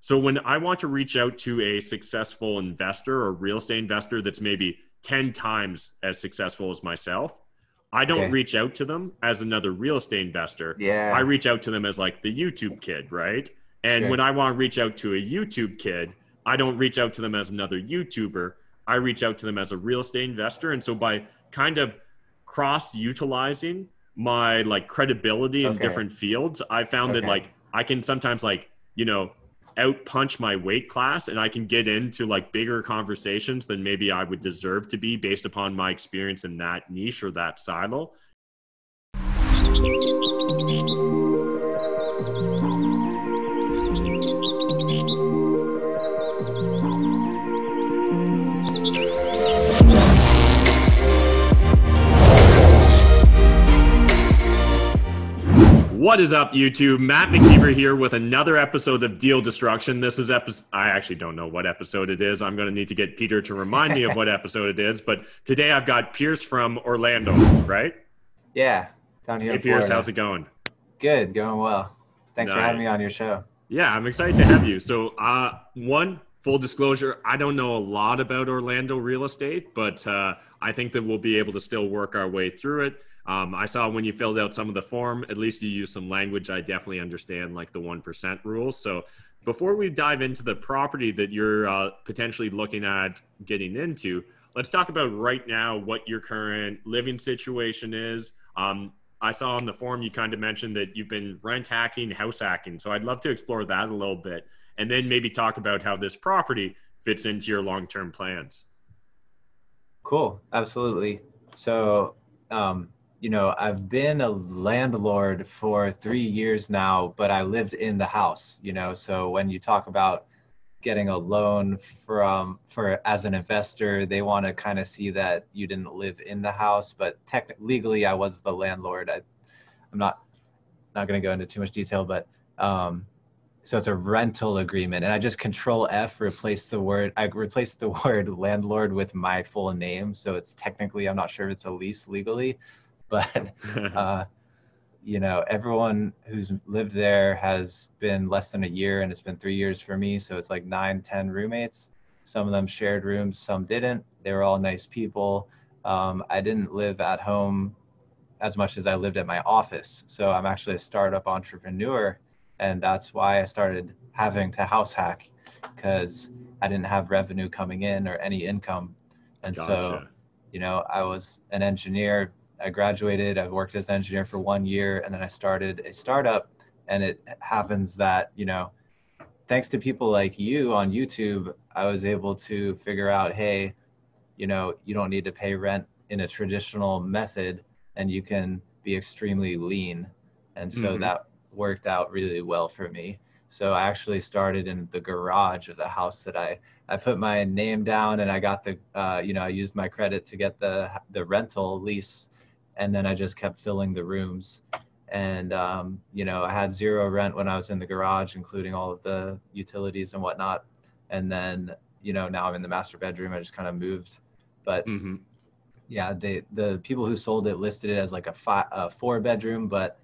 So when I want to reach out to a successful investor or real estate investor that's maybe 10 times as successful as myself, I don't Okay. reach out to them as another real estate investor. I Yeah, reach out to them as like the YouTube kid, right? And when sure. I want to reach out to a YouTube kid, I don't reach out to them as another YouTuber. I reach out to them as a real estate investor. And so by kind of cross utilizing my like credibility in Okay. different fields, I found that Okay. like I can sometimes like, you know, out punch my weight class and I can get into like bigger conversations than maybe I would deserve to be based upon my experience in that niche or that silo. What is up, YouTube? Matt McKeever here with another episode of Deal Destruction. This is episode, I actually don't know what episode it is. I'm going to need to get Peter to remind me of what episode it is. But today I've got Pierce from Orlando, right? Yeah, down here Hey, in Pierce, how's Florida. it going? Good, going well. Thanks for having me Nice. on your show. Yeah, I'm excited to have you. So, one, full disclosure, I don't know a lot about Orlando real estate, but I think that we'll be able to still work our way through it. I saw when you filled out some of the form, at least you used some language I definitely understand, like the 1% rules. So, before we dive into the property that you're potentially looking at getting into, let's talk about right now what your current living situation is. I saw on the form you kind of mentioned that you've been rent hacking, house hacking. So I'd love to explore that a little bit and then maybe talk about how this property fits into your long-term plans. Cool, absolutely. So, I've been a landlord for 3 years now, but I lived in the house, so when you talk about getting a loan for as an investor, they want to kind of see that you didn't live in the house, but technically legally I was the landlord. I'm not going to go into too much detail, but so it's a rental agreement, and I just control F replace the word. I replaced the word landlord with my full name, so it's technically I'm not sure if it's a lease legally, but uh, everyone who's lived there has been less than a year, and it's been 3 years for me, so it's like 9, 10 roommates. Some of them shared rooms, some didn't. They were all nice people. I didn't live at home as much as I lived at my office. So I'm actually a startup entrepreneur. And that's why I started having to house hack, because I didn't have revenue coming in or any income. And so, Gotcha. I was an engineer. I graduated, I worked as an engineer for 1 year, and then I started a startup. And it happens that, thanks to people like you on YouTube, I was able to figure out, hey, you don't need to pay rent in a traditional method, and you can be extremely lean. And so Hmm. that worked out really well for me. So I actually started in the garage of the house that I put my name down, and I got I used my credit to get the rental lease, and then I just kept filling the rooms. And, I had zero rent when I was in the garage, including all of the utilities and whatnot. And then, now I'm in the master bedroom. I just kind of moved. But Hmm. yeah, the people who sold it listed it as like a 4 bedroom, but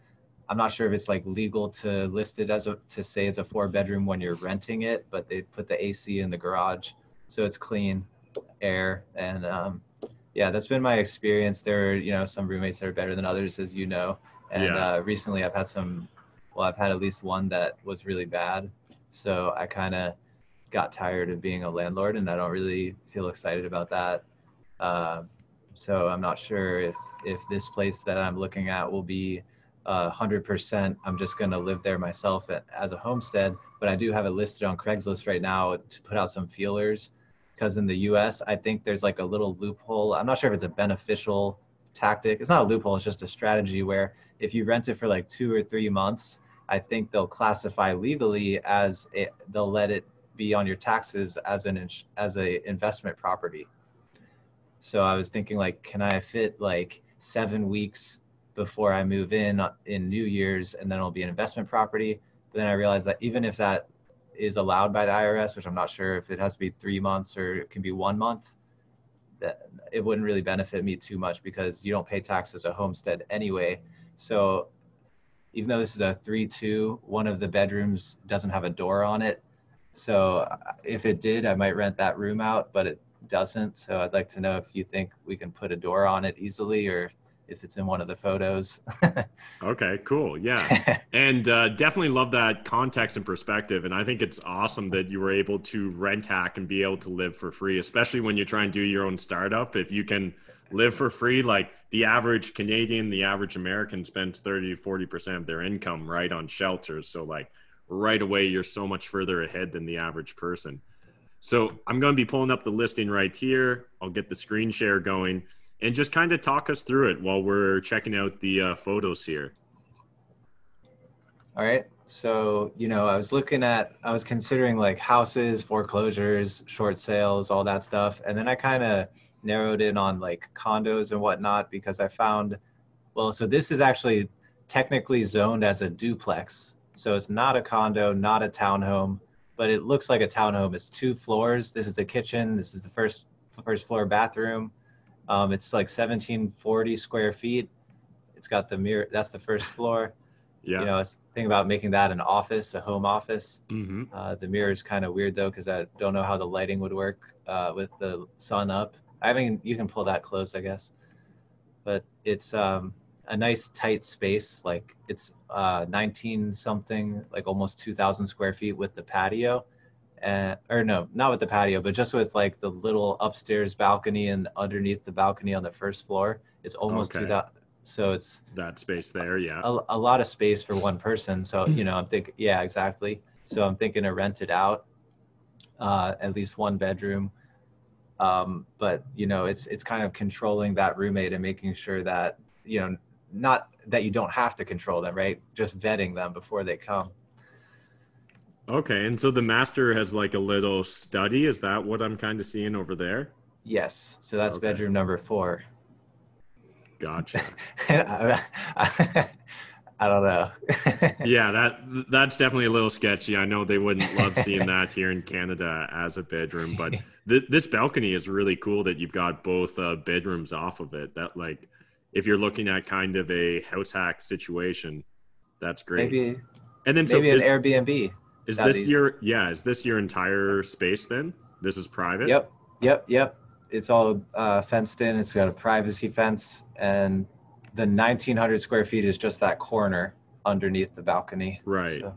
I'm not sure if it's like legal to list it as to say it's a 4 bedroom when you're renting it, but they put the AC in the garage, so it's clean air. And yeah, that's been my experience. There are, some roommates that are better than others, as you know. And Yeah. recently I've had at least one that was really bad. So I kind of got tired of being a landlord, and I don't really feel excited about that. Uh, so I'm not sure if this place that I'm looking at will be 100%. I'm just going to live there myself as a homestead, but I do have it listed on Craigslist right now to put out some feelers, because in the US, I think there's like a little loophole. I'm not sure if it's a beneficial tactic. It's not a loophole, it's just a strategy where if you rent it for like 2 or 3 months, I think they'll classify legally they'll let it be on your taxes as a investment property. So I was thinking, like, can I fit like 7 weeks before I move in New Year's, and then it'll be an investment property. But then I realized that even if that is allowed by the IRS, which I'm not sure if it has to be 3 months or it can be 1 month, that it wouldn't really benefit me too much, because you don't pay tax as a homestead anyway. So even though this is a 3-2, one of the bedrooms doesn't have a door on it. So if it did, I might rent that room out, but it doesn't. So I'd like to know if you think we can put a door on it easily, or if it's in one of the photos. Okay, cool. Yeah. And definitely love that context and perspective. And I think it's awesome that you were able to rent hack and be able to live for free, especially when you try and do your own startup. If you can live for free, like the average Canadian, the average American spends 30 to 40% of their income right on shelters. So like right away, you're so much further ahead than the average person. So I'm going to be pulling up the listing right here. I'll get the screen share going and just kind of talk us through it while we're checking out the photos here. All right. So, I was considering like houses, foreclosures, short sales, all that stuff. And then I kind of narrowed in on like condos and whatnot because I found, well, so this is actually technically zoned as a duplex. So it's not a condo, not a townhome, but it looks like a townhome. It's 2 floors. This is the kitchen. This is the first floor bathroom. It's like 1740 square feet. It's got the mirror. That's the first floor. Yeah. I was thinking about making that an office, a home office. Mm-hmm. The mirror is kind of weird though, because I don't know how the lighting would work with the sun up. I mean, you can pull that close, I guess. But it's a nice tight space. Like it's 19 something, like almost 2,000 square feet with the patio. Or no, not with the patio, but just with like the little upstairs balcony and underneath the balcony on the first floor. It's almost 2,000. So it's that space there. Yeah. A lot of space for one person. So, I'm thinking, yeah, exactly. So I'm thinking to rent it out, at least one bedroom. But it's kind of controlling that roommate and making sure that, not that you don't have to control them, right? Just vetting them before they come. Okay. And so the master has like a little study. Is that what I'm kind of seeing over there? Yes. So that's bedroom number 4. Gotcha. I don't know. Yeah, that's definitely a little sketchy. I know they wouldn't love seeing that here in Canada as a bedroom, but this balcony is really cool that you've got both bedrooms off of it. That like, if you're looking at kind of a house hack situation, that's great. Maybe, and then maybe an Airbnb. Is this your entire space then? This is private? Yep. It's all fenced in. It's got a privacy fence, and the 1,900 square feet is just that corner underneath the balcony. Right. So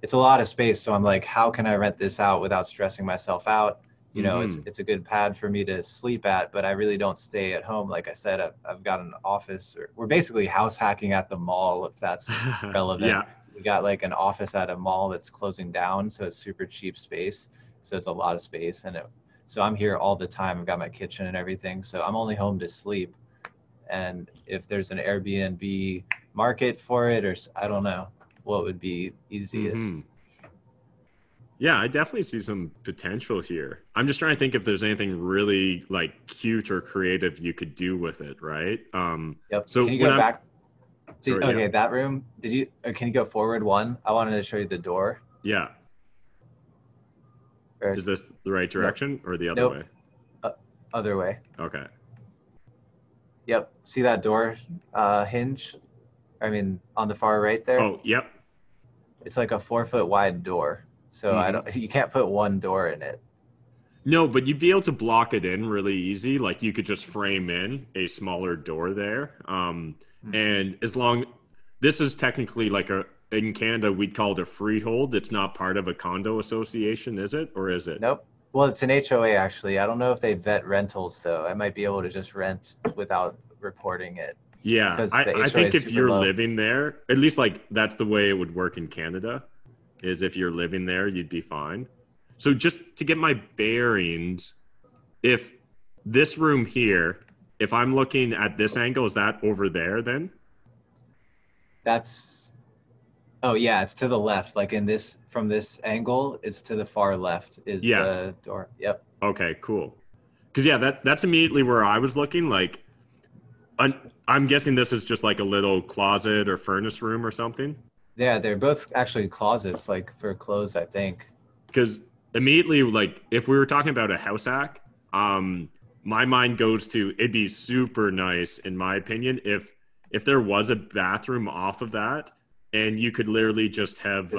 it's a lot of space. So I'm like, how can I rent this out without stressing myself out? It's a good pad for me to sleep at, but I really don't stay at home. Like I said, I've got an office. We're basically house hacking at the mall, if that's relevant. Yeah. We got like an office at a mall that's closing down, so it's super cheap space. So it's a lot of space, so I'm here all the time. I've got my kitchen and everything. So I'm only home to sleep. And if there's an Airbnb market for it, or I don't know what would be easiest. Yeah, I definitely see some potential here. I'm just trying to think if there's anything really like cute or creative you could do with it, right? Yep. So can you go back? Sorry, that room. Can you go forward one? I wanted to show you the door. Yeah. Is this the right direction or the other way? Other way. Okay. Yep. See that door hinge? I mean, on the far right there. Oh, yep. It's like a 4-foot wide door. So you can't put one door in it. No, but you'd be able to block it in really easy. Like you could just frame in a smaller door there. And this is technically like in Canada, we'd call it a freehold. It's not part of a condo association, is it? Or is it? Nope. Well, it's an HOA actually. I don't know if they vet rentals though. I might be able to just rent without reporting it. Yeah, I think if you're living there, at least like that's the way it would work in Canada, is if you're living there, you'd be fine. So just to get my bearings, if this room here, if I'm looking at this angle, is that over there then? Oh yeah, it's to the left. Like from this angle, it's to the far left is the door. Yep. Okay, cool. Because yeah, that's immediately where I was looking. Like, I'm guessing this is just like a little closet or furnace room or something. Yeah, they're both actually closets, like for clothes, I think. Because immediately, like if we were talking about a house hack, my mind goes to it'd be super nice, in my opinion, if there was a bathroom off of that. And you could literally just have,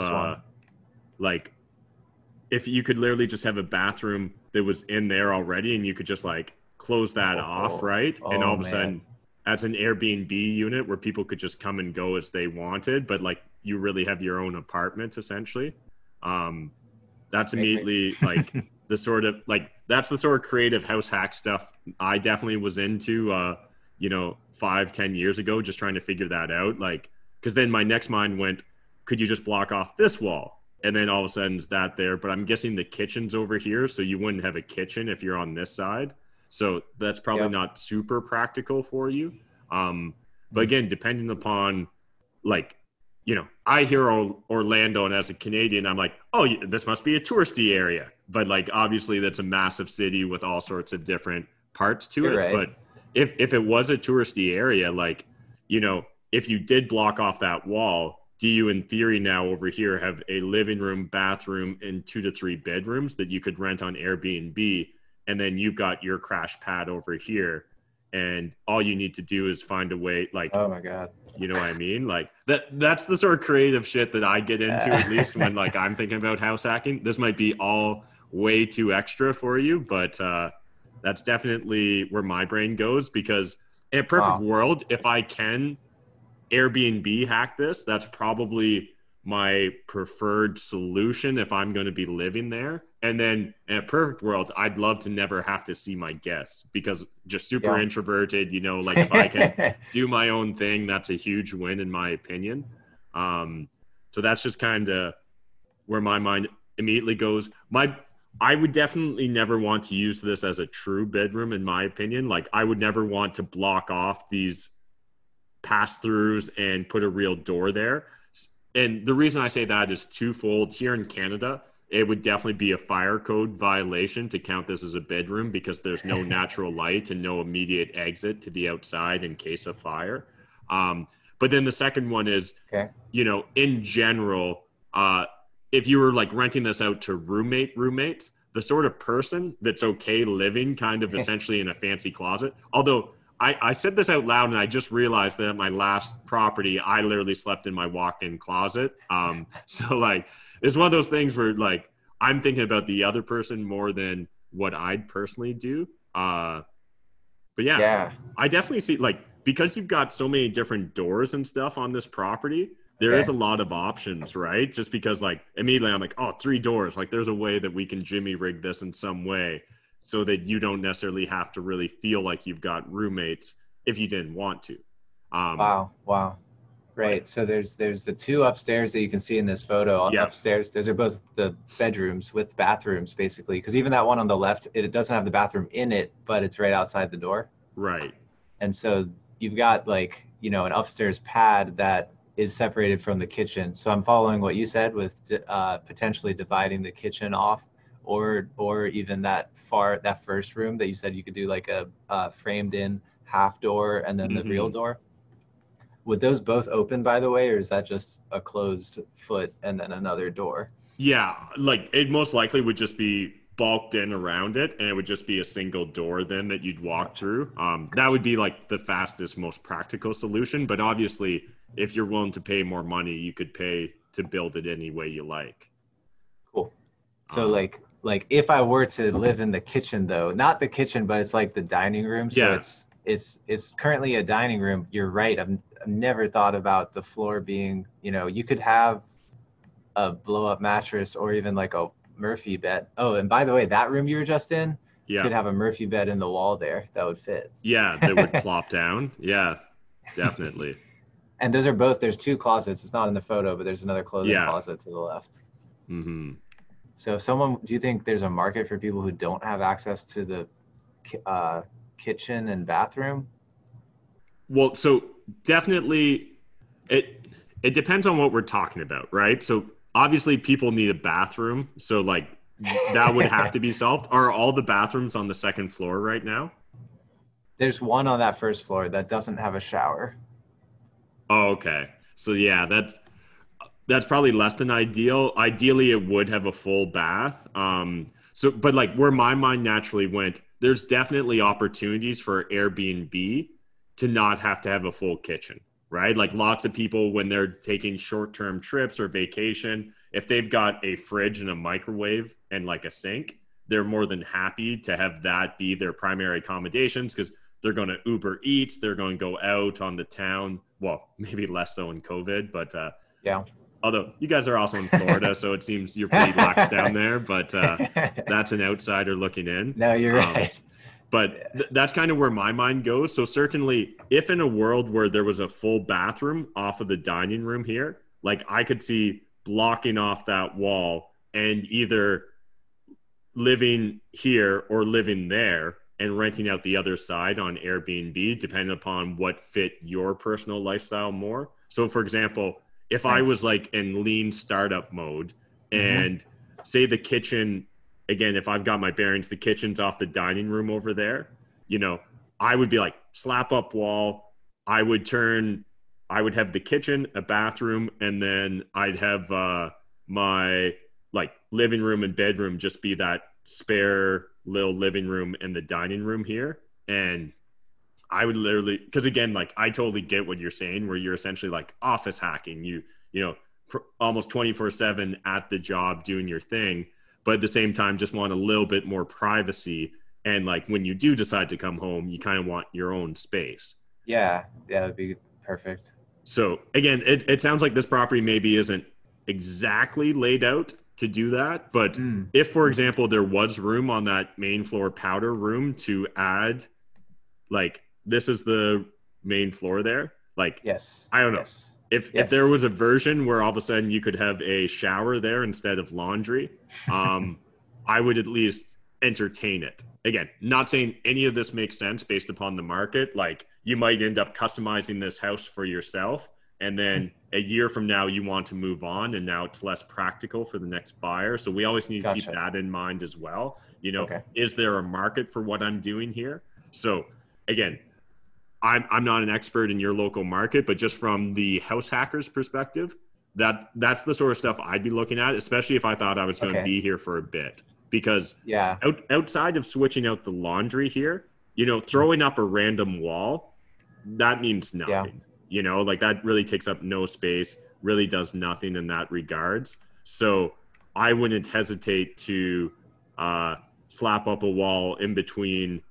if you could literally just have a bathroom that was in there already and you could just like close that off, right? And all Oh of a man. sudden, as an Airbnb unit where people could just come and go as they wanted, but like you really have your own apartment essentially. Um, that's immediately like the sort of like that's the sort of creative house hack stuff I definitely was into 5-10 years ago, just trying to figure that out. Like, because then my next mind went, could you just block off this wall? And then all of a sudden is that there, but I'm guessing the kitchen's over here, so you wouldn't have a kitchen if you're on this side. So that's probably Yep. not super practical for you. But Mm. again, depending upon like, I hear Orlando, and as a Canadian, I'm like, oh, this must be a touristy area. But like, obviously, that's a massive city with all sorts of different parts to You're it. right. But if it was a touristy area, like, if you did block off that wall, do you, in theory, now over here have a living room, bathroom, and 2 to 3 bedrooms that you could rent on Airbnb, and then you've got your crash pad over here, and all you need to do is find a way, like, Oh my God. you know what I mean? Like that's the sort of creative shit that I get into, at least when like I'm thinking about house hacking. This might be all way too extra for you, but that's definitely where my brain goes, because in a perfect Wow. world, if I can Airbnb hack this, that's probably my preferred solution if I'm going to be living there. And then in a perfect world, I'd love to never have to see my guests, because just super Yeah. introverted, like if I can do my own thing, that's a huge win in my opinion. So that's just kind of where my mind immediately goes. I would definitely never want to use this as a true bedroom, in my opinion. Like, I would never want to block off these pass-throughs and put a real door there. And the reason I say that is twofold. Here in Canada, it would definitely be a fire code violation to count this as a bedroom, because there's no natural light and no immediate exit to the outside in case of fire. But then the second one is, Okay. In general, if you were like renting this out to roommates, the sort of person that's okay living kind of essentially in a fancy closet. Although I said this out loud and I just realized that at my last property, I literally slept in my walk-in closet. So like, it's one of those things where like, I'm thinking about the other person more than what I'd personally do. But yeah, Yeah. I definitely see, like, because you've got so many different doors and stuff on this property, there is Okay. a lot of options, right? Just because like immediately I'm like, oh, 3 doors. Like, there's a way that we can jimmy rig this in some way so that you don't necessarily have to really feel like you've got roommates if you didn't want to. Wow. Wow. But Right. So there's the two upstairs that you can see in this photo. yeah, Upstairs, those are both the bedrooms with bathrooms, basically. Because even that one on the left, it doesn't have the bathroom in it, but it's right outside the door. right. And so you've got like, an upstairs pad that is separated from the kitchen. So I'm following what you said with potentially dividing the kitchen off, or even that first room that you said you could do like a framed in half door and then the real Hmm. door. Would those both open, by the way, or is that just a closed foot and then another door? Yeah, like it most likely would just be bulked in around it, and it would just be a single door then that you'd walk Gotcha. through. That would be like the fastest, most practical solution. But obviously, if you're willing to pay more money, you could pay to build it any way you like. Cool. So Um, like if I were to live in the kitchen though, not the kitchen, but it's like the dining room. So yeah, it's currently a dining room. You're right. I've never thought about the floor being, you could have a blow up mattress or even like a Murphy bed. Oh, and by the way, that room you were just in yeah, could have a Murphy bed in the wall there that would fit. yeah. That would plop down. Yeah, definitely. And there's two closets. It's not in the photo, but there's another clothing Yeah. closet to the left. Hmm. So do you think there's a market for people who don't have access to the uh, kitchen and bathroom? Well, so definitely it it depends on what we're talking about, right? So obviously people need a bathroom, so like that would have to be solved. Are all the bathrooms on the second floor right now? There's one on that first floor that doesn't have a shower. Oh, okay. So yeah, that's probably less than ideal. Ideally, it would have a full bath. So but like where my mind naturally went, there's definitely opportunities for Airbnb to not have to have a full kitchen, right? Like lots of people when they're taking short-term trips or vacation, if they've got a fridge and a microwave and like a sink, they're more than happy to have that be their primary accommodations, because they're going to Uber Eats, they're going to go out on the town. Well, maybe less so in COVID, but Yeah. although you guys are also in Florida, so it seems you're pretty lax down there, but that's an outsider looking in. No, you're right. But that's kind of where my mind goes. So certainly, if in a world where there was a full bathroom off of the dining room here, like I could see blocking off that wall and either living here or living there and renting out the other side on Airbnb, depending upon what fit your personal lifestyle more. So, for example, if I was Nice. like in lean startup mode Mm-hmm. and say the kitchen, again, if I've got my bearings, the kitchen's off the dining room over there, you know, I would be like slap up wall. I would have the kitchen, a bathroom, and then I'd have my like living room and bedroom just be that spare little living room and the dining room here. And I would literally, because again, like I totally get what you're saying, where you're essentially like office hacking, almost 24/7 at the job doing your thing, but at the same time, just want a little bit more privacy. And like when you do decide to come home, you kind of want your own space. Yeah, yeah, that'd be perfect. So again, it sounds like this property maybe isn't exactly laid out to do that. But Mm. if, for Mm-hmm. example, there was room on that main floor powder room to add, like this is the main floor there, like Yes, I don't know. yes, If there yes. was a version where all of a sudden you could have a shower there instead of laundry, I would at least entertain it. Again, not saying any of this makes sense based upon the market. Like you might end up customizing this house for yourself, and then a year from now you want to move on, and now it's less practical for the next buyer. So we always need to keep Gotcha. that in mind as well. Okay. Is there a market for what I'm doing here? So again, I'm not an expert in your local market, but just from the house hackers perspective, that's the sort of stuff I'd be looking at, especially if I thought I was going to Okay. be here for a bit. Because Yeah. outside of switching out the laundry here, throwing up a random wall, that means Yeah. nothing. Like that really takes up no space, really does nothing in that regards. So I wouldn't hesitate to slap up a wall in between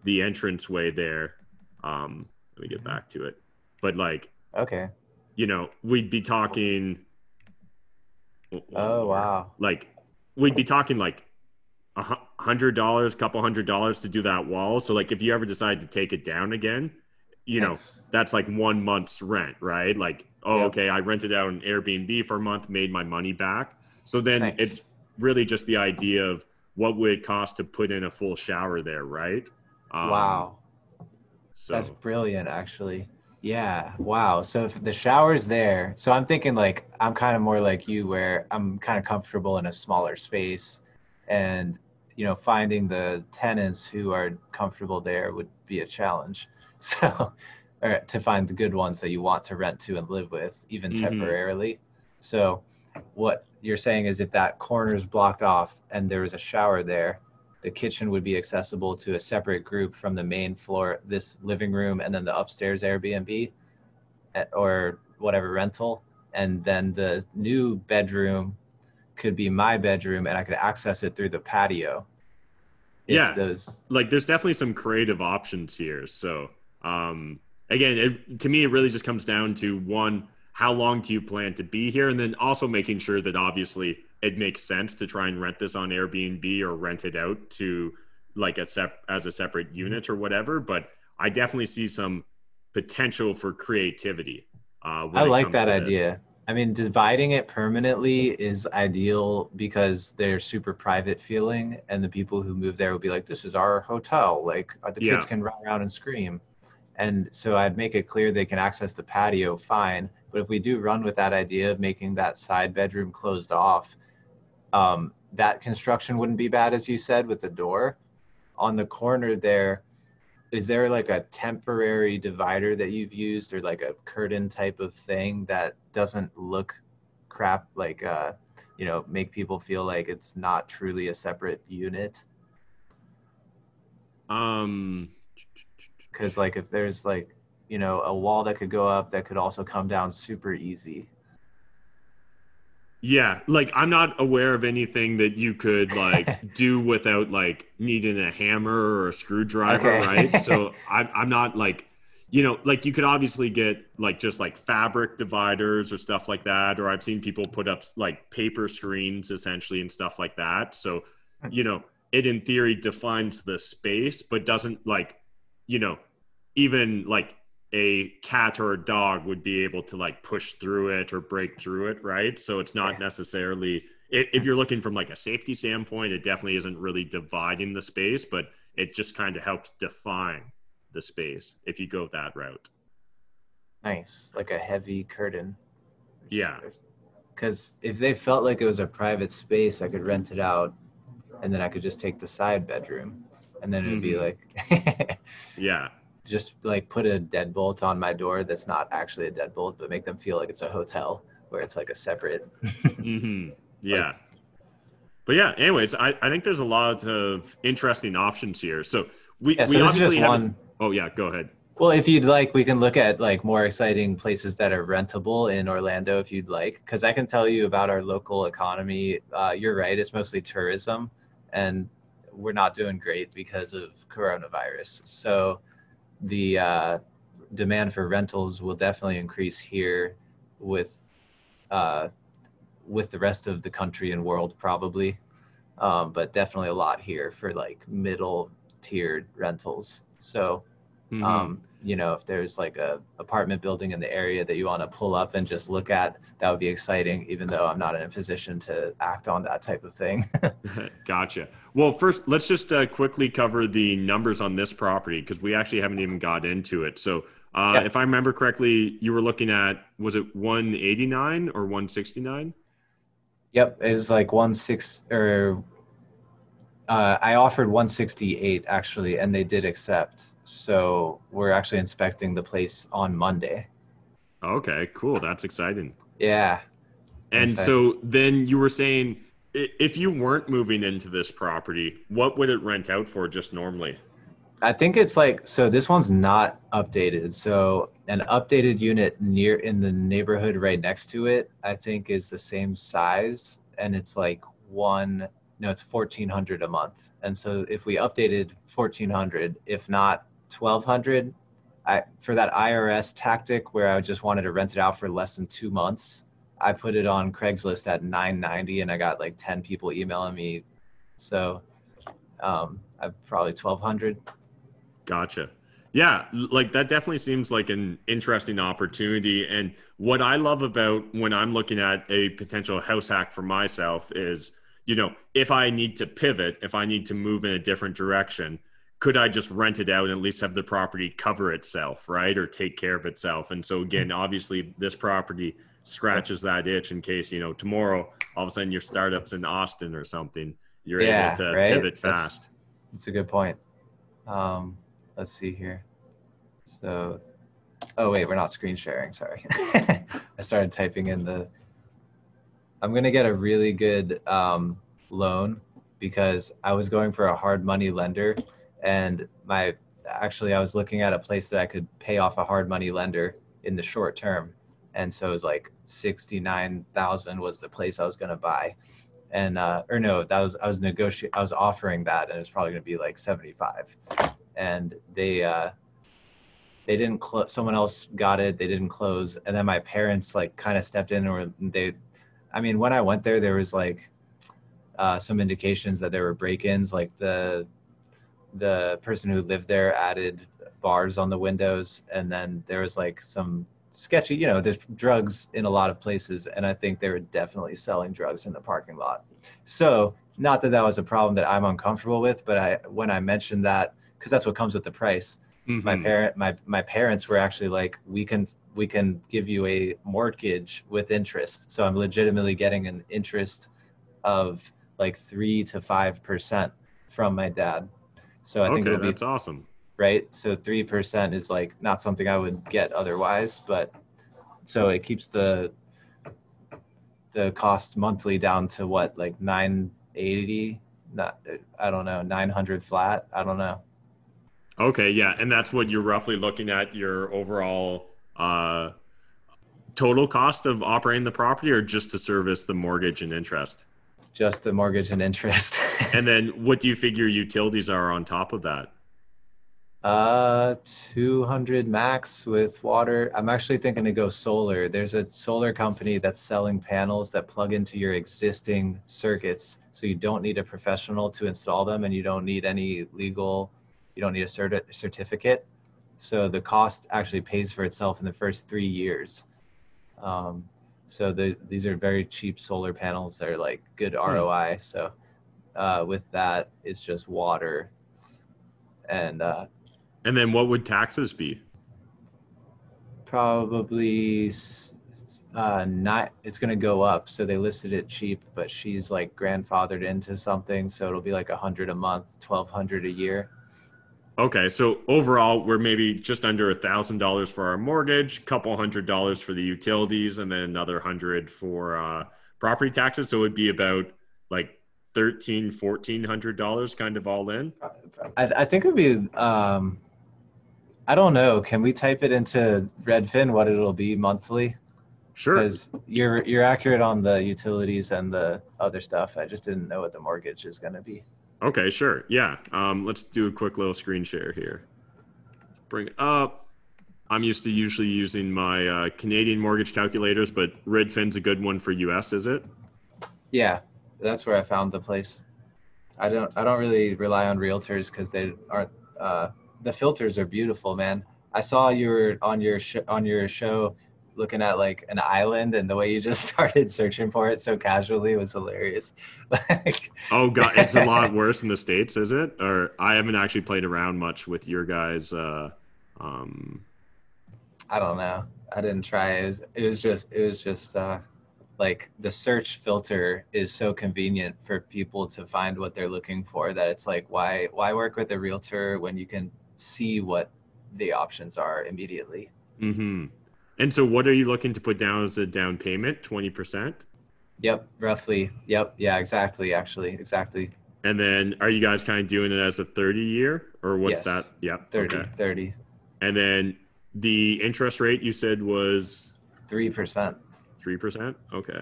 the entranceway there. Let me get Mhm. back to it. But like, Okay. we'd be talking one Oh, more. wow. Like, we'd be talking like $100, couple $100 to do that wall. So like, if you ever decide to take it down again, Nice. that's like 1 month's rent, right? Like, oh, Yep. okay, I rented out an Airbnb for a month, made my money back. So then it's Nice. really just the idea of what would it cost to put in a full shower there, right? Um, Wow. That's so brilliant, actually. Yeah. Wow. So if the shower's there, so I'm thinking like I'm kind of more like you where I'm kind of comfortable in a smaller space and finding the tenants who are comfortable there would be a challenge. So, or to find the good ones that you want to rent to and live with, even mhm. temporarily. So what you're saying is if that corner is blocked off and there was a shower there, the kitchen would be accessible to a separate group from the main floor, this living room, and then the upstairs Airbnb or whatever rental. And then the new bedroom could be my bedroom and I could access it through the patio if Yeah, those. like there's definitely some creative options here. So, again, to me, it really just comes down to one, how long do you plan to be here? And then also making sure that obviously it makes sense to try and rent this on Airbnb or rent it out to like as a separate unit or whatever. But I definitely see some potential for creativity I when it like comes that to this. idea. I mean, dividing it permanently is ideal because they're super private feeling, and the people who move there will be like, "This is our hotel. Like, the kids Yeah. can run around and scream." And so I'd make it clear they can access the patio fine. But if we do run with that idea of making that side bedroom closed off, that construction wouldn't be bad, as you said, with the door. On the corner there, is there like a temporary divider that you've used or like a curtain type of thing that doesn't look crap, like, make people feel like it's not truly a separate unit? Um, Because like if there's like, a wall that could go up that could also come down super easy. Yeah, like I'm not aware of anything that you could like do without like needing a hammer or a screwdriver, right? Okay. So I'm not like, you know, like you could obviously get like just like fabric dividers or stuff like that, or I've seen people put up like paper screens essentially and stuff like that. So, you know, it in theory defines the space, but doesn't like, you know, even like a cat or a dog would be able to like push through it or break through it, right? So it's not Yeah. necessarily, if you're looking from like a safety standpoint, it definitely isn't really dividing the space, but it just kind of helps define the space if you go that route. Nice. Like a heavy curtain. Yeah. Because if they felt like it was a private space, I could rent it out and then I could just take the side bedroom. And then it would be Hmm. like, Yeah. just like put a deadbolt on my door that's not actually a deadbolt, but make them feel like it's a hotel where it's like a separate, Hmm. like, Yeah. But yeah, anyways, I think there's a lot of interesting options here. So yeah. we So this is just obviously haven't, one. oh yeah, go ahead. Well, if you'd like, we can look at like more exciting places that are rentable in Orlando if you'd like, because I can tell you about our local economy. You're right, it's mostly tourism, and we're not doing great because of coronavirus. So the demand for rentals will definitely increase here with uh, with the rest of the country and world probably, but definitely a lot here for like middle tiered rentals. So Hmm. you know, if there's like a apartment building in the area that you want to pull up and just look at, that would be exciting, even though I'm not in a position to act on that type of thing. Gotcha. Well, first, let's just quickly cover the numbers on this property because we actually haven't even got into it. So, Yep. if I remember correctly, you were looking at, was it 189 or 169? Yep. It was like 1 6 or I offered 168 actually, and they did accept. So we're actually inspecting the place on Monday. Okay, cool. That's exciting. Yeah, I'm And excited. so then you were saying if you weren't moving into this property, what would it rent out for just normally? I think it's like, so this one's not updated. So an updated unit near in the neighborhood right next to it, I think is the same size. And it's like one, no, it's 1400 a month. And so if we updated 1400, if not 1200, for that IRS tactic where I just wanted to rent it out for less than 2 months, I put it on Craigslist at 990 and I got like 10 people emailing me. So I've probably 1200. Gotcha. Yeah, like that definitely seems like an interesting opportunity. And what I love about when I'm looking at a potential house hack for myself is, you know, if I need to pivot, if I need to move in a different direction, could I just rent it out and at least have the property cover itself, right? Or take care of itself. And so again, obviously this property Yep. scratches that itch in case, you know, tomorrow all of a sudden your startup's in Austin or something, you're able Yeah, to right. pivot That's fast. that's a good point. Um, let's see here. So, oh wait, we're not screen sharing. Sorry, I started typing in the. I'm gonna get a really good loan because I was going for a hard money lender, and my actually I was looking at a place that I could pay off a hard money lender in the short term, and so it was like 69,000 was the place I was gonna buy, and or no, that was I was offering that, and it was probably gonna be like 75, and they didn't close. Someone else got it. They didn't close, and then my parents like kind of stepped in, or they. I mean, when I went there was like some indications that there were break-ins. Like the person who lived there added bars on the windows, and then there was like some sketchy. You know, there's drugs in a lot of places, and I think they were definitely selling drugs in the parking lot. So, not that that was a problem that I'm uncomfortable with, but I when I mentioned that, because that's what comes with the price, Hmm. my parents were actually like, we can give you a mortgage with interest. So I'm legitimately getting an interest of like 3 to 5% from my dad. So I think Okay, it'll be that's awesome. right. So 3% is like not something I would get otherwise, but so it keeps the cost monthly down to what, like 980, not, I don't know, 900 flat. I don't know. Okay, yeah, and that's what you're roughly looking at your overall total cost of operating the property or just to service the mortgage and interest? Just the mortgage and interest. And then what do you figure utilities are on top of that? 200 max with water. I'm actually thinking to go solar. There's a solar company that's selling panels that plug into your existing circuits. So you don't need a professional to install them and you don't need any legal, you don't need a certificate. So the cost actually pays for itself in the first 3 years. So these are very cheap solar panels. They're like good ROI. So with that, it's just water and then what would taxes be? probably not, it's going to go up. So they listed it cheap, but she's like grandfathered into something. So it'll be like 100 a month, 1,200 a year. Okay, so overall, we're maybe just under $1,000 for our mortgage, couple $100 for the utilities, and then another 100 for property taxes. So it would be about like $1,400 kind of all in. I think it would be, I don't know. Can we type it into Redfin what it'll be monthly? Sure. Because you're accurate on the utilities and the other stuff. I just didn't know what the mortgage is going to be. Okay, sure. Yeah. Let's do a quick little screen share here. Bring it up. I'm used to usually using my Canadian mortgage calculators, but Redfin's a good one for US, is it? Yeah, that's where I found the place. I don't really rely on realtors because they aren't. The filters are beautiful, man. I saw you were on your show looking at like an island, and the way you just started searching for it so casually was hilarious. Like, Oh God, it's a lot worse in the States, is it? Or I haven't actually played around much with your guys. I don't know. I didn't try. It was just like the search filter is so convenient for people to find what they're looking for that it's like, why work with a realtor when you can see what the options are immediately? Mm-hmm. And so what are you looking to put down as a down payment? 20%? Yep, roughly. Yep. Yeah, exactly. Actually, exactly. And then are you guys kind of doing it as a 30-year or what's Yes. that? Yep. 30, Okay. 30. And then the interest rate you said was 3%, 3%? Okay.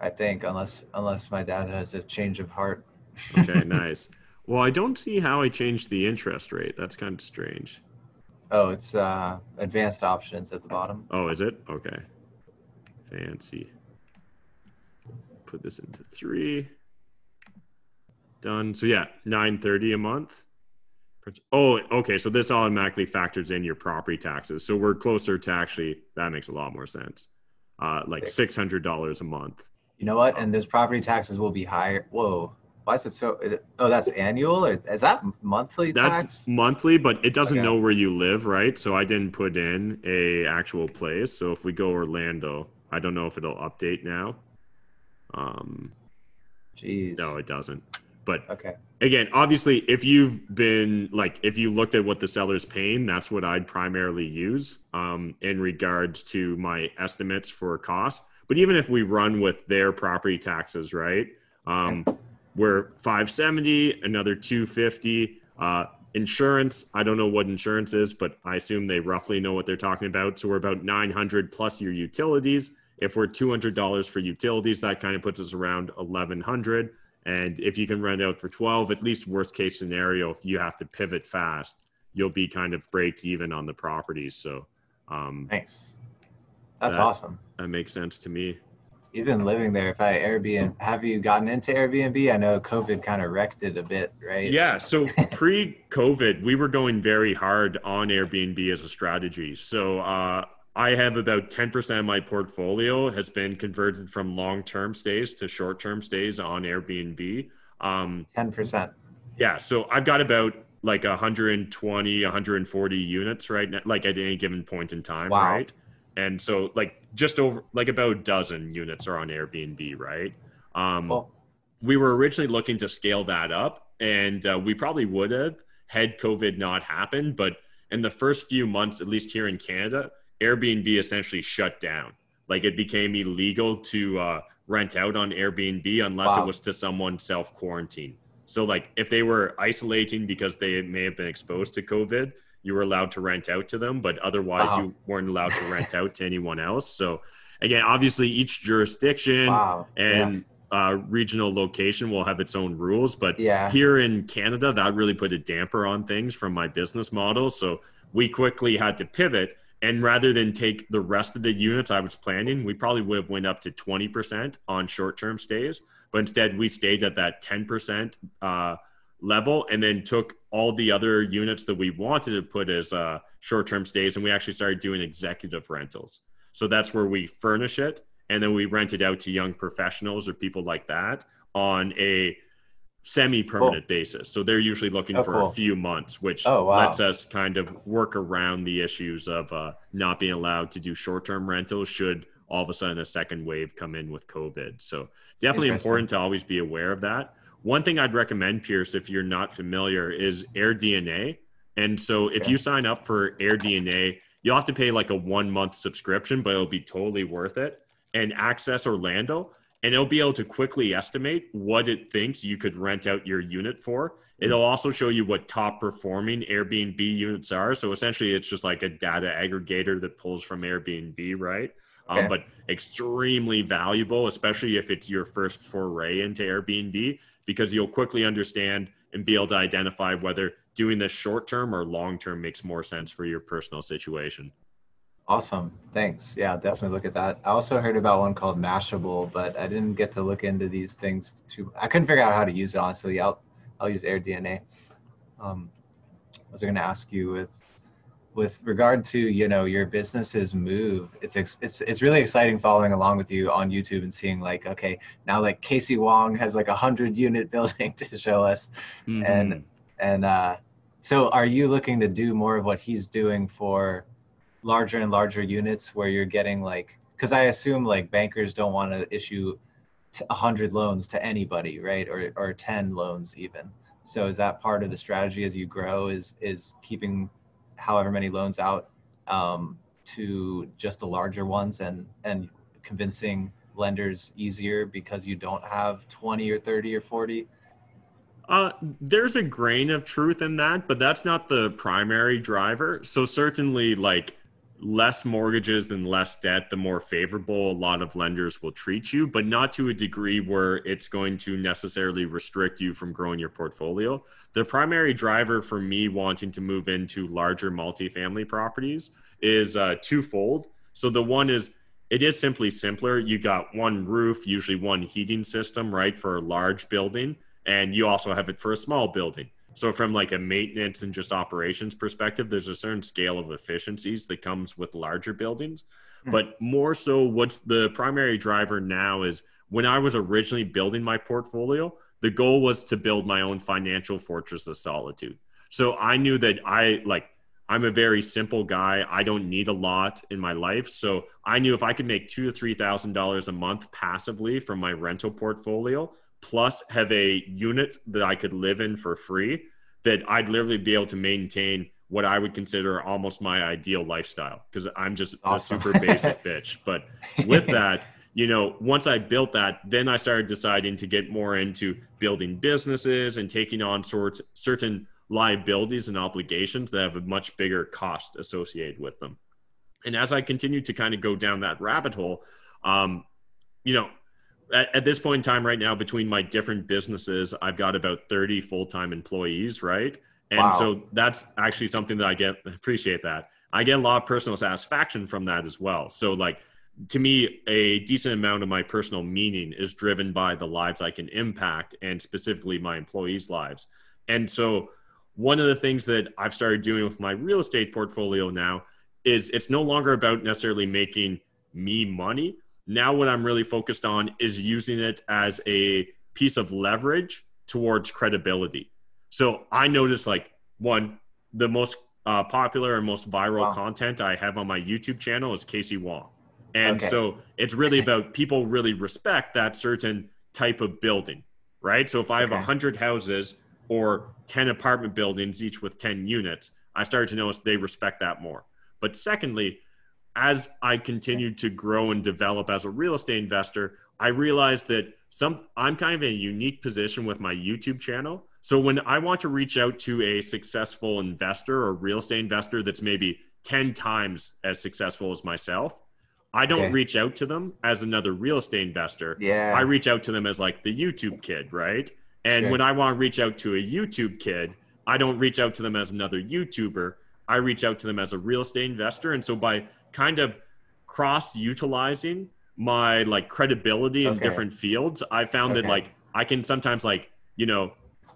I think, unless my dad has a change of heart. Okay, nice. Well, I don't see how I changed the interest rate. That's kind of strange. Oh, it's advanced options at the bottom. Oh, is it? Okay. Fancy. Put this into 3. Done. So yeah, $930 a month. Oh, okay. So this automatically factors in your property taxes. So we're closer to actually, that makes a lot more sense. Like $600 a month. You know what? And those property taxes will be higher. Whoa. Why is it so? Oh, that's annual, or is that monthly tax? That's monthly, but it doesn't Okay. know where you live, right? So I didn't put in a actual place. So if we go Orlando, I don't know if it'll update now. Jeez. No, it doesn't. But Okay. again, obviously, if you've been like, if you looked at what the seller's paying, that's what I'd primarily use in regards to my estimates for costs. But even if we run with their property taxes, right? We're 570, another 250. Insurance, I don't know what insurance is, but I assume they roughly know what they're talking about. So we're about 900 plus your utilities. If we're $200 for utilities, that kind of puts us around 1,100. And if you can rent out for 12, at least worst case scenario, if you have to pivot fast, you'll be kind of break even on the properties. So Thanks. That's awesome. That makes sense to me. Even living there, if I Airbnb, have you gotten into Airbnb? I know COVID kind of wrecked it a bit, right? Yeah. So pre-COVID, we were going very hard on Airbnb as a strategy. So I have about 10% of my portfolio has been converted from long-term stays to short-term stays on Airbnb. 10%. Yeah. So I've got about like 120, 140 units right now, like at any given point in time, Wow. right? And so like just over like about a dozen units are on Airbnb, right? Well, We were originally looking to scale that up, and we probably would have had COVID not happen. But in the first few months, at least here in Canada, Airbnb essentially shut down. Like it became illegal to rent out on Airbnb unless it wow. was to someone self-quarantine. So like if they were isolating because they may have been exposed to COVID, you were allowed to rent out to them, but otherwise Wow. you weren't allowed to rent out to anyone else. So again, obviously each jurisdiction Wow. Yeah. and regional location will have its own rules, but Yeah. here in Canada, that really put a damper on things from my business model. So we quickly had to pivot. And rather than take the rest of the units I was planning, we probably would have went up to 20% on short-term stays. But instead, we stayed at that 10% level and then took all the other units that we wanted to put as short-term stays. And we actually started doing executive rentals. So that's where we furnish it. And then we rent it out to young professionals or people like that on a Cool. semi-permanent basis. So they're usually looking Oh, for a cool. few months, which Oh, lets wow. us kind of work around the issues of not being allowed to do short-term rentals should all of a sudden a second wave come in with COVID. So definitely Interesting. important to always be aware of that. One thing I'd recommend, Pierce, if you're not familiar, is AirDNA. And so if Okay. you sign up for AirDNA, you'll have to pay like a 1 month subscription, but it'll be totally worth it. And Access Orlando, and it'll be able to quickly estimate what it thinks you could rent out your unit for. It'll also show you what top performing Airbnb units are. So essentially, it's just like a data aggregator that pulls from Airbnb, right? Okay. But extremely valuable, especially if it's your first foray into Airbnb, because you'll quickly understand and be able to identify whether doing this short term or long term makes more sense for your personal situation. Awesome. Thanks. Yeah, I'll definitely look at that. I also heard about one called Mashable, but I didn't get to look into these things too. I couldn't figure out how to use it, honestly. I'll use AirDNA. I was going to ask you with regard to, your business's move. It's really exciting following along with you on YouTube and seeing like, okay, now like Casey Wong has like 100 unit building to show us. And Mm-hmm. so are you looking to do more of what he's doing for larger and larger units where you're getting like, because I assume like bankers don't want to issue 100 loans to anybody, right? Or 10 loans even. So is that part of the strategy as you grow, is keeping however many loans out to just the larger ones, and convincing lenders easier because you don't have 20 or 30 or 40? There's a grain of truth in that, but that's not the primary driver. So certainly, like less mortgages and less debt, the more favorable a lot of lenders will treat you, but not to a degree where it's going to necessarily restrict you from growing your portfolio. The primary driver for me wanting to move into larger multifamily properties is twofold. So the one is it is simply simpler. You got one roof, usually one heating system, right, for a large building, and you also have it for a small building. So from like a maintenance and just operations perspective, there's a certain scale of efficiencies that comes with larger buildings. Hmm. But more so, what's the primary driver now is when I was originally building my portfolio, the goal was to build my own financial fortress of solitude. So I knew that I'm a very simple guy. I don't need a lot in my life. So I knew if I could make $2,000 to $3,000 a month passively from my rental portfolio, plus have a unit that I could live in for free, that I'd literally be able to maintain what I would consider almost my ideal lifestyle, because I'm just a Awesome. super basic bitch. But with that, once I built that, then I started deciding to get more into building businesses and taking on certain liabilities and obligations that have a much bigger cost associated with them. And as I continued to kind of go down that rabbit hole, um, you know, at this point in time right now, between my different businesses, I've got about 30 full-time employees, right? And Wow. so that's actually something that appreciate that. I get a lot of personal satisfaction from that as well. So like, to me, a decent amount of my personal meaning is driven by the lives I can impact, and specifically my employees' lives. And so one of the things that I've started doing with my real estate portfolio now is it's no longer about necessarily making me money. Now what I'm really focused on is using it as a piece of leverage towards credibility. So I noticed like the most popular and most viral Wow. content I have on my YouTube channel is Casey Wong. And Okay. so it's really about people really respect that certain type of building, right? So if I have Okay. 100 houses or 10 apartment buildings, each with 10 units, I started to notice they respect that more. But secondly, as I Interesting. continued to grow and develop as a real estate investor, I realized that I'm kind of in a unique position with my YouTube channel. So when I want to reach out to a successful investor or real estate investor that's maybe 10 times as successful as myself, I don't Okay. reach out to them as another real estate investor. I Yeah. reach out to them as like the YouTube kid, right? And when Sure. I want to reach out to a YouTube kid, I don't reach out to them as another YouTuber. I reach out to them as a real estate investor. And so by kind of cross utilizing my like credibility in Okay. different fields, I found that Okay. like I can sometimes like,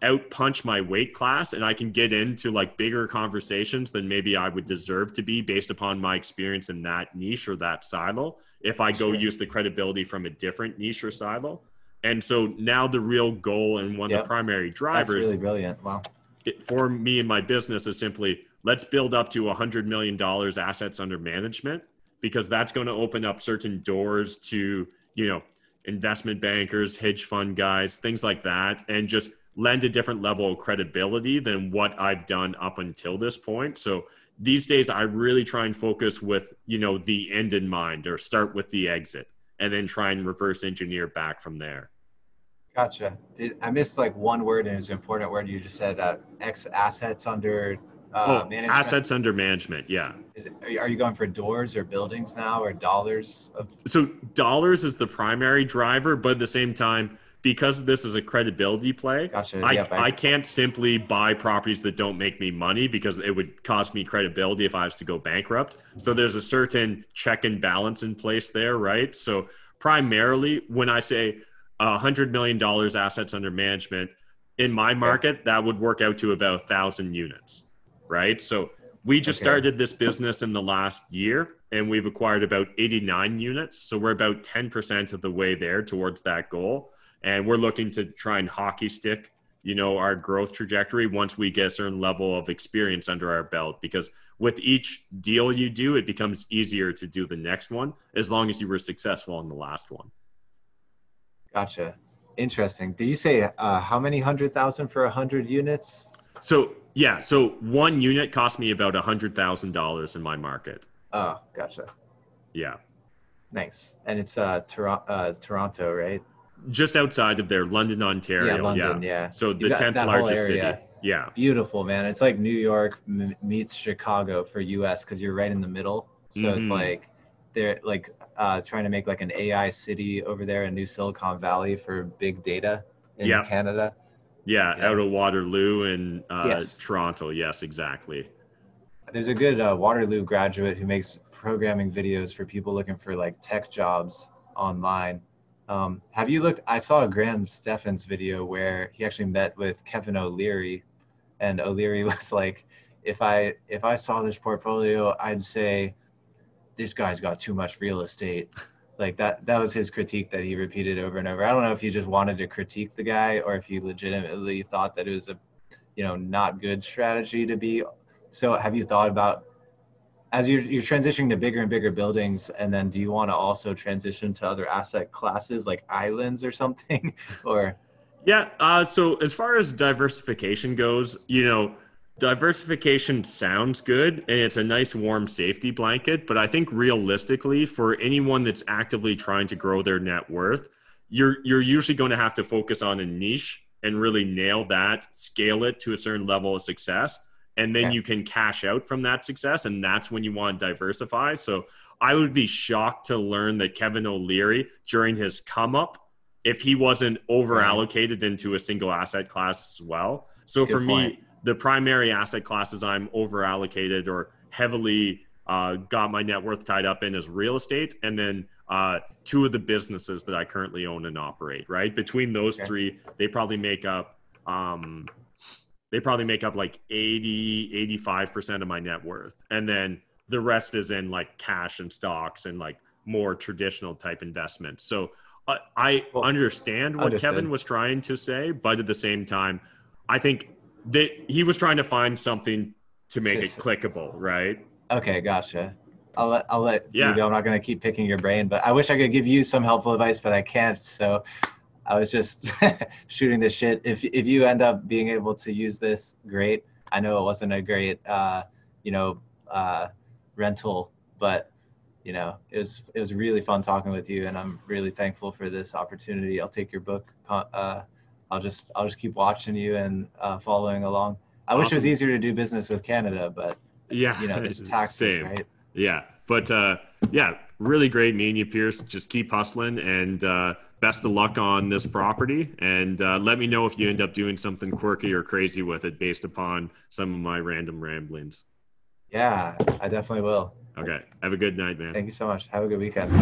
out punch my weight class, and I can get into like bigger conversations than maybe I would deserve to be based upon my experience in that niche or that silo if I go Sure. use the credibility from a different niche or silo. And so now the real goal and one of the Yep. primary That's drivers really brilliant. Wow. for me and my business is simply let's build up to $100 million assets under management, because that's going to open up certain doors to, investment bankers, hedge fund guys, things like that, and just lend a different level of credibility than what I've done up until this point. So these days I really try and focus with, the end in mind, or start with the exit and then try and reverse engineer back from there. Gotcha. I missed like one word, and it's an important word. You just said X assets under Oh, management. assets under management. Yeah. Are you going for doors or buildings now, or dollars of? So dollars is the primary driver, but at the same time, because this is a credibility play, Gotcha. I, Yep. I can't simply buy properties that don't make me money, because it would cost me credibility if I was to go bankrupt. So there's a certain check and balance in place there, right? So primarily when I say $100 million assets under management in my Okay. market, that would work out to about 1,000 units, right? So we just Okay. started this business in the last year, and we've acquired about 89 units. So we're about 10% of the way there towards that goal. And we're looking to try and hockey stick, our growth trajectory once we get a certain level of experience under our belt. Because with each deal you do, it becomes easier to do the next one, as long as you were successful in the last one. Gotcha. Interesting. Did you say how many 100,000 for 100 units? So yeah, so one unit cost me about $100,000 in my market. Oh, gotcha. Yeah. Nice. And it's Toronto, right? Just outside of there, London, Yeah, Ontario. Yeah. London. Yeah, So you the got 10th that whole largest city. area. Yeah. Beautiful, man. It's like New York meets Chicago for US, because you're right in the middle. So it's Hmm. like they're like trying to make like an AI city over there in New Silicon Valley for big data in Yeah. Canada. Yeah. Yeah. Out of Waterloo and Yes. Toronto. Yes, exactly. There's a good Waterloo graduate who makes programming videos for people looking for like tech jobs online. Have you looked? I saw a Graham Steffens video where he actually met with Kevin O'Leary, and O'Leary was like, if I saw this portfolio, I'd say this guy's got too much real estate. Like that was his critique that he repeated over and over. I don't know if he just wanted to critique the guy, or if he legitimately thought that it was a not good strategy to be. So have you thought about, as you're transitioning to bigger and bigger buildings, and then do you want to also transition to other asset classes like islands or something? Or Yeah. So as far as diversification goes, diversification sounds good and it's a nice warm safety blanket. But I think realistically, for anyone that's actively trying to grow their net worth, you're usually going to have to focus on a niche and really nail that, scale it to a certain level of success. And then okay. you can cash out from that success. And that's when you want to diversify. So I would be shocked to learn that Kevin O'Leary, during his come up, if he wasn't over Right. allocated into a single asset class as well. So for Good point. me, the primary asset classes I'm over allocated or heavily got my net worth tied up in is real estate, and then two of the businesses that I currently own and operate. Right between those Okay. three, um, they probably make up like 85% of my net worth, and then the rest is in like cash and stocks and like more traditional type investments. So I Well, understand what Kevin understood. was trying to say, but at the same time, I think that he was trying to find something to make it Just clickable, right? okay, gotcha. I'll let you Yeah. go. I'm not gonna keep picking your brain, but I wish I could give you some helpful advice, but I can't. So I was just shooting the shit. If you end up being able to use this, great. I know it wasn't a great you know uh, rental, but it was really fun talking with you, and I'm really thankful for this opportunity. I'll take your book I'll just keep watching you and following along. I wish it was Awesome. easier to do business with Canada, but Yeah, you know, there's taxes, same. right? Yeah, but yeah, really great meeting you, Pierce. Just keep hustling, and best of luck on this property. And let me know if you end up doing something quirky or crazy with it, based upon some of my random ramblings. Yeah, I definitely will. Okay, have a good night, man. Thank you so much. Have a good weekend.